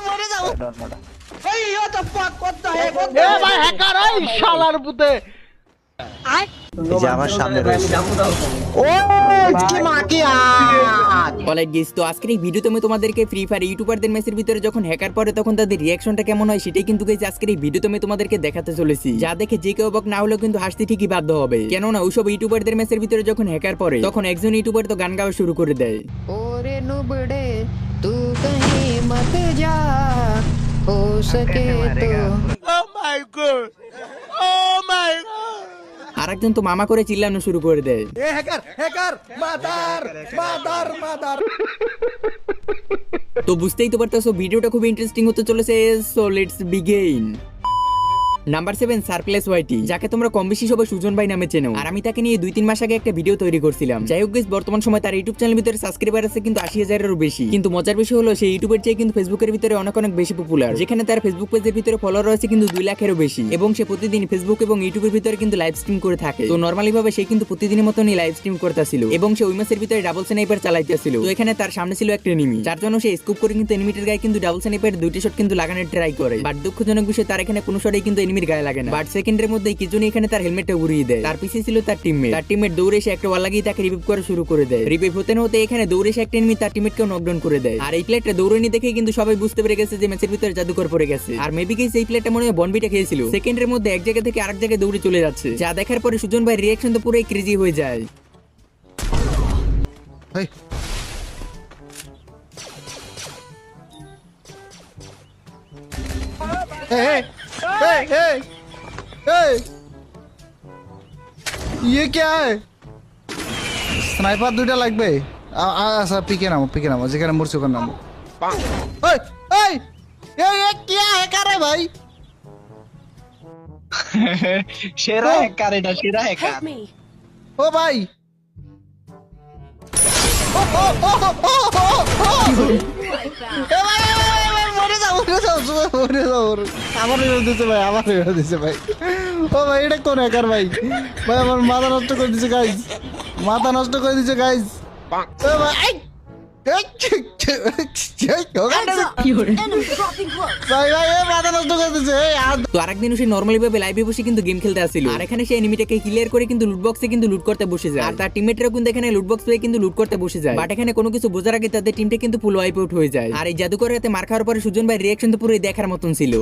মরে যাবো। Hey, what the fuck? What the heck? What এ ভাই হ্যাকার, এই শালার পুতে। এই যে আমার সামনে রয়েছে। ও কি মাকিয়া। অলরাইট গাইস, তো আজকের এই ভিডিওতে আমি তোমাদেরকে ফ্রি ফায়ার ইউটিউবারদের ম্যাচের ভিতরে যখন হ্যাকার পড়ে তখন তাদের রিঅ্যাকশনটা কেমন হয় সেটাই কিন্তু গাইস আজকের এই ভিডিওতে আমি তোমাদেরকে দেখাতে চলেছি। যা দেখে যে কেউ অবাক না হলেও কিন্তু হাসতে ঠিকই বাধ্য হবে, কেননা ওইসব ইউটিউবারদের ম্যাচের ভিতরে যখন হ্যাকার পড়ে তখন একজন ইউটিউবার তো গান গাওয়া শুরু করে দেয়। ओरे नुबड़े तू कहीं मत जा हो सके तो ও মাই গড, ও মাই গড। আরেকজন তো মামা করে চিল্লানো শুরু করে দেয়। এ hacker hacker, mother mother mother. তো বুঝতেই তো পারতেছো ভিডিওটা খুব ইন্টারেস্টিং হতে চলেছে, সো লেটস বিগিন। নাম্বার 7 সারপ্লেস ওয়াইটি, যাকে তোমরা কম বেশি সবাই সুজন ভাই নামে চেনো, আর আমি তাকে নিয়ে 2-3 মাস আগে একটা ভিডিও তৈরি করছিলাম। যাই হোক গাইস, বর্তমান সময় তার ইউটিউব চ্যানেলের ভিতরে সাবস্ক্রাইবার আছে কিন্তু 80,000-এরও বেশি। কিন্তু মজার বিষয় হলো সেই ইউটিউবের চেয়ে কিন্তু ফেসবুকের ভিতরে অনেক অনেক বেশি পপুলার, যেখানে তার ফেসবুক পেজের ভিতরে ফলোয়ার আছে কিন্তু 2 লাখেরও বেশি, এবং সে প্রতিদিন ফেসবুক এবং ইউটিউবের ভিতরে কিন্তু লাইভ স্ট্রিম করে থাকে। তো নরমালি ভাবে সে কিন্তু প্রতিদিনের মতনই লাইভ স্ট্রিম করতেছিল, এবং সে ওই ম্যাচের ভিতরে ডাবল স্নাইপার চালাইতেছিল। তো এখানে তার সামনে ছিল একটা এনিমি, যার জন্য সে স্কুপ করে কিন্তু এনিমিটার গায়ে কিন্তু ডাবল স্নাইপার 2টি শট কিন্তু লাগানোর ট্রাই করে। বাট দুঃখজনক বিষয়, তার এখানে কোনো শটেই কিন্তু এনিমির গায়ে লাগে না। বাট সেকেন্ডের মধ্যেই কি জন্য এখানে তার হেলমেটটা উড়িয়ে দেয়। তার পিছে ছিল তার টিমমেট দৌড়ে এসে একটা ওয়াল লাগিয়ে তাকে রিভাইভ করা শুরু করে দেয়। রিভাইভ হতে না হতে এখানে দৌড়ে এসে একটা এনিমি তার টিমমেটকেও নকডাউন করে দেয়। আর এই প্লেটটা দৌড়ানি দেখে কিন্তু সবাই বুঝতে পেরে গেছে যে ম্যাচের ভিতরে জাদুকর পড়ে গেছে। আর মেবি গাইস এই প্লেটটা মনে হয় বনবিটা খেয়েছিল। সেকেন্ডের মধ্যে এক জায়গা থেকে আরেক জায়গায় দৌড়ে চলে যাচ্ছে, যা দেখার পরে সুজন ভাই রিঅ্যাকশন তো পুরোই ক্রেজি হয়ে যায়। হেই ए, ए, ए, ए, ये क्या है? স্নাইপার দুইটা লাগবে। আচ্ছা পিকে নামো যেখানে মরছে ওখানে নামো। এই এই এই क्या है करे भाई? সেরা হ্যাকার এটা, সেরা হ্যাকার। ও ভাই, ও ও ও ও ও এ ভাই মরে যাও আমার দিছে ভাই ও ভাই এটা কোন হ্যাকার ভাই? ভাই আমার মাথা নষ্ট করে দিছে গাইস, ও ভাই তো আরেকদিন সে নরমালি ভাবে লাইভে বসে কিন্তু গেম খেলতে আসছিল, আর এখানে সে এনিমিটাকে ক্লিয়ার করে কিন্তু লুট বক্সে কিন্তু লুট করতে বসে যায়। আর তার টিমমেটরাও কিন্তু এখানে লুট বক্স পেয়ে কিন্তু লুট করতে বসে যায়। বাট এখানে কোনো কিছু বোঝার আগে তাদের টিমটা কিন্তু ফুল ওয়াইপ আউট হয়ে যায়। আর এই জাদুকরের হাতে মার খাওয়ার পরে সুজন ভাই রিঅ্যাকশন তো পুরোই দেখার মতন ছিল।